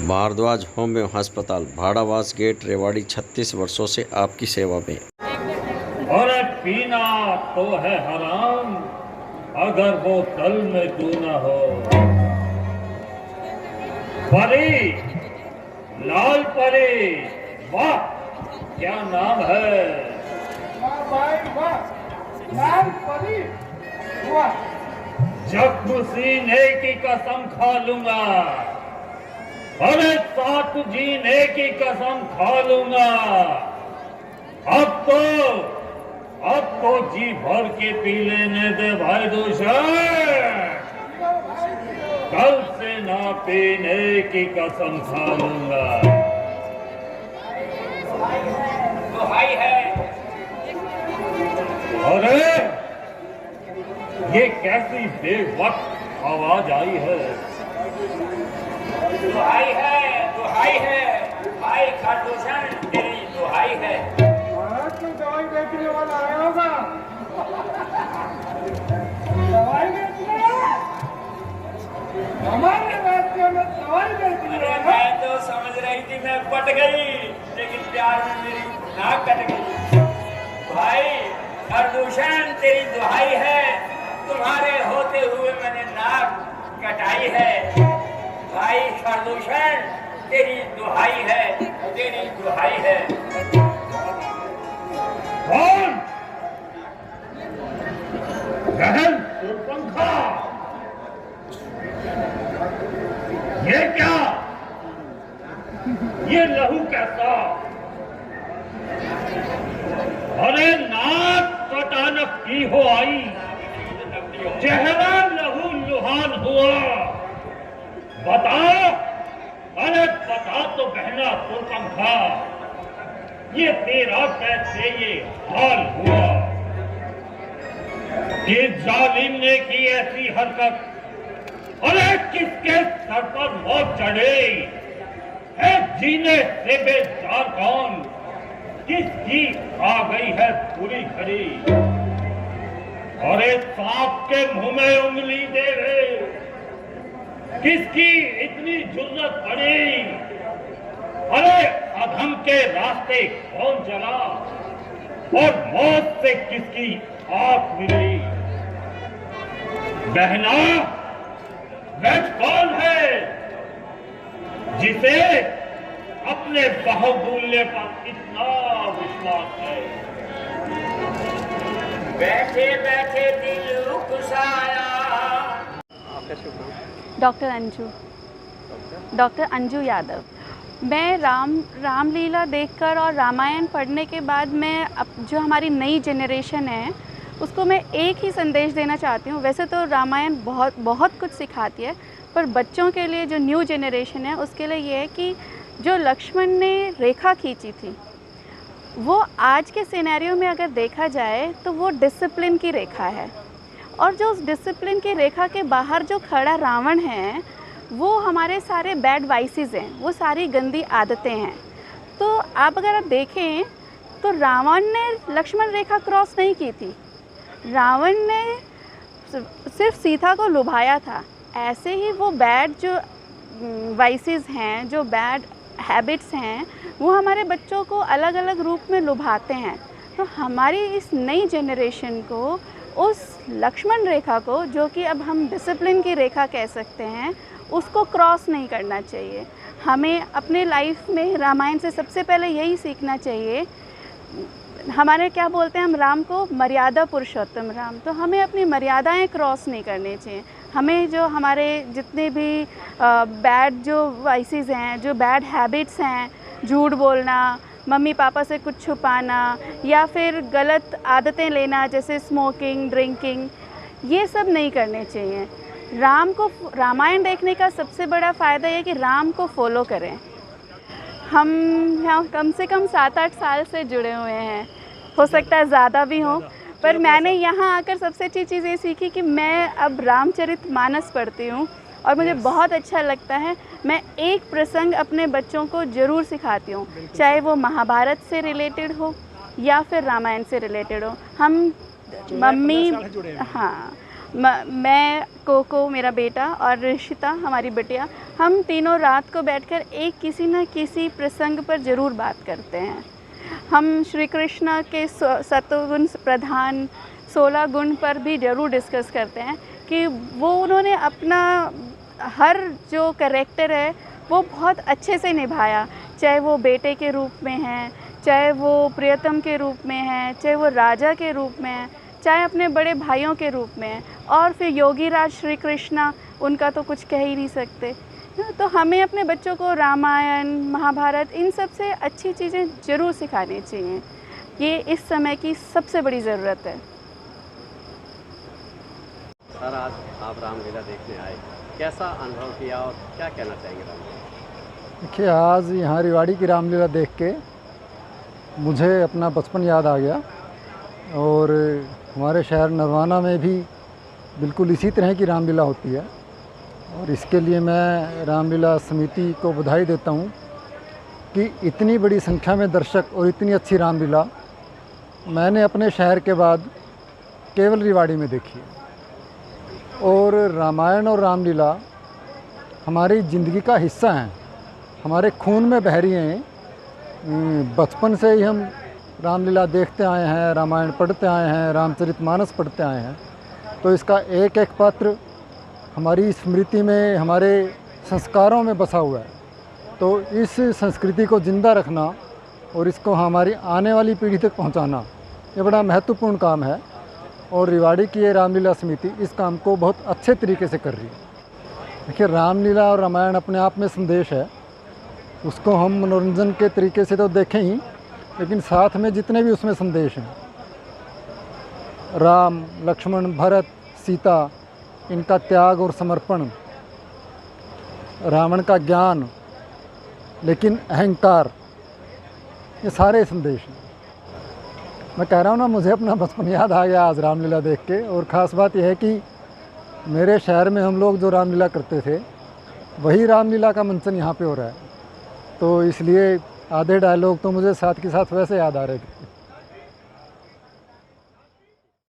Bhardwaj homeo अस्पताल, Bhadawas gate, Rewari. 36 वर्षों से आपकी सेवा में। और पीना तो है हराम अगर वो तल में तू न हो। परी, लाल परी, वाह क्या नाम है। वाह भाई वाह, लाल परी वाह। जख्म सीने की कसम खा लूंगा, अरे साथ जीने की कसम खा लूंगा। अब तो जी भर के पी लेने दे भाई दूषण। कल से ना पीने की कसम खा लूंगा। दुहाई है। अरे ये कैसी बेवक्त आवाज आई है। दुहाई है, दुहाई है भाई खाटूशन, तेरी दुहाई है। तो दवाई बेचने वाला आया होगा। दवाई बेचने हमारे रास्ते में दवाई बेचने। मैं तो समझ रही थी मैं पट गई, लेकिन प्यार में मेरी नाक कट गई। भाई खाटूशन तेरी दुहाई है, तुम्हारे होते हुए मैंने नाक कटाई है। भाई खरदूषण तेरी दुहाई है, तेरी दुहाई है। कौन? गहन पंखा, ये क्या? ये लहू कैसा? अरे नाक कटानक की हो आई, चेहरा लहू लुहान हुआ। बता, अरे बता तो बहना पंखा, ये तेरा कैसे ये हाल हुआ? किस जालिम ने की ऐसी हरकत? अरे किसके सर पर मौत चढ़े? है जीने से बेजार कौन? किसकी आ गई है पूरी घड़ी? अरे सांप के मुंह में उंगली दे रहे, किसकी इतनी जुर्रत पड़ी? अरे अधम के रास्ते कौन चला और मौत से किसकी आंख मिली? बहना, वह कौन है जिसे अपने बाहुबल्य पर इतना विश्वास है? बैठे बैठे दिल रुक आया। डॉक्टर अंजू यादव। मैं रामलीला देखकर और रामायण पढ़ने के बाद मैं जो हमारी नई जनरेशन है उसको मैं एक ही संदेश देना चाहती हूँ। वैसे तो रामायण बहुत कुछ सिखाती है, पर बच्चों के लिए जो न्यू जनरेशन है उसके लिए ये है कि जो लक्ष्मण ने रेखा खींची थी वो आज के सिनेरियो में अगर देखा जाए तो वो डिसिप्लिन की रेखा है, और जो उस डिसिप्लिन की रेखा के बाहर जो खड़ा रावण है वो हमारे सारे बैड वाइसेस हैं, वो सारी गंदी आदतें हैं। तो अगर आप देखें तो रावण ने लक्ष्मण रेखा क्रॉस नहीं की थी, रावण ने सिर्फ सीता को लुभाया था। ऐसे ही वो बैड जो वाइसेस हैं, जो बैड हैबिट्स हैं, वो हमारे बच्चों को अलग अलग रूप में लुभाते हैं। तो हमारी इस नई जनरेशन को उस लक्ष्मण रेखा को, जो कि अब हम डिसिप्लिन की रेखा कह सकते हैं, उसको क्रॉस नहीं करना चाहिए। हमें अपने लाइफ में रामायण से सबसे पहले यही सीखना चाहिए। हमारे क्या बोलते हैं हम राम को, मर्यादा पुरुषोत्तम राम। तो हमें अपनी मर्यादाएं क्रॉस नहीं करनी चाहिए। हमें जो हमारे जितने भी बैड जो वाइसेस हैं, जो बैड हैबिट्स हैं, झूठ बोलना, मम्मी पापा से कुछ छुपाना या फिर गलत आदतें लेना जैसे स्मोकिंग, ड्रिंकिंग, ये सब नहीं करने चाहिए। रामायण देखने का सबसे बड़ा फ़ायदा ये कि राम को फॉलो करें। हम यहाँ कम से कम 7-8 साल से जुड़े हुए हैं, हो सकता है ज़्यादा भी हों, पर मैंने यहाँ आकर सबसे अच्छी चीज़ ये सीखी कि मैं अब रामचरितमानस पढ़ती हूँ और मुझे बहुत अच्छा लगता है। मैं एक प्रसंग अपने बच्चों को ज़रूर सिखाती हूँ, चाहे वो महाभारत से रिलेटेड हो या फिर रामायण से रिलेटेड हो। हम मम्मी, हाँ, मैं, कोको मेरा बेटा और ऋषिता हमारी बिटिया, हम तीनों रात को बैठकर एक किसी न किसी प्रसंग पर ज़रूर बात करते हैं। हम श्री कृष्ण के सत्वगुण प्रधान 16 गुण पर भी ज़रूर डिस्कस करते हैं कि वो उन्होंने अपना हर जो कैरेक्टर है वो बहुत अच्छे से निभाया, चाहे वो बेटे के रूप में है, चाहे वो प्रियतम के रूप में है, चाहे वो राजा के रूप में है, चाहे अपने बड़े भाइयों के रूप में है, और फिर योगीराज श्री कृष्णा, उनका तो कुछ कह ही नहीं सकते। तो हमें अपने बच्चों को रामायण, महाभारत, इन सब से अच्छी चीज़ें ज़रूर सिखानी चाहिए। ये इस समय की सबसे बड़ी ज़रूरत है। सर, आज आप रामलीला देखने आए, कैसा अनुभव किया और क्या कहना चाहेंगे रामलीला? देखिए, आज यहाँ रेवाड़ी की रामलीला देख के मुझे अपना बचपन याद आ गया, और हमारे शहर नरवाना में भी बिल्कुल इसी तरह की रामलीला होती है, और इसके लिए मैं रामलीला समिति को बधाई देता हूँ कि इतनी बड़ी संख्या में दर्शक और इतनी अच्छी रामलीला मैंने अपने शहर के बाद केवल रेवाड़ी में देखी है। और रामायण और रामलीला हमारी ज़िंदगी का हिस्सा हैं, हमारे खून में बह रही हैं। बचपन से ही हम रामलीला देखते आए हैं, रामायण पढ़ते आए हैं, रामचरितमानस पढ़ते आए हैं, तो इसका एक एक पात्र हमारी स्मृति में, हमारे संस्कारों में बसा हुआ है। तो इस संस्कृति को ज़िंदा रखना और इसको हमारी आने वाली पीढ़ी तक पहुंचाना, ये बड़ा महत्वपूर्ण काम है, और रेवाड़ी की ये रामलीला समिति इस काम को बहुत अच्छे तरीके से कर रही है। देखिए, रामलीला और रामायण अपने आप में संदेश है, उसको हम मनोरंजन के तरीके से तो देखें ही, लेकिन साथ में जितने भी उसमें संदेश हैं, राम, लक्ष्मण, भरत, सीता, इनका त्याग और समर्पण, रावण का ज्ञान लेकिन अहंकार, ये सारे संदेश हैं। मैं कह रहा हूँ ना, मुझे अपना बचपन याद आ गया आज रामलीला देख के। और ख़ास बात यह है कि मेरे शहर में हम लोग जो रामलीला करते थे, वही रामलीला का मंचन यहाँ पे हो रहा है, तो इसलिए आधे डायलॉग तो मुझे साथ के साथ वैसे याद आ रहे थे।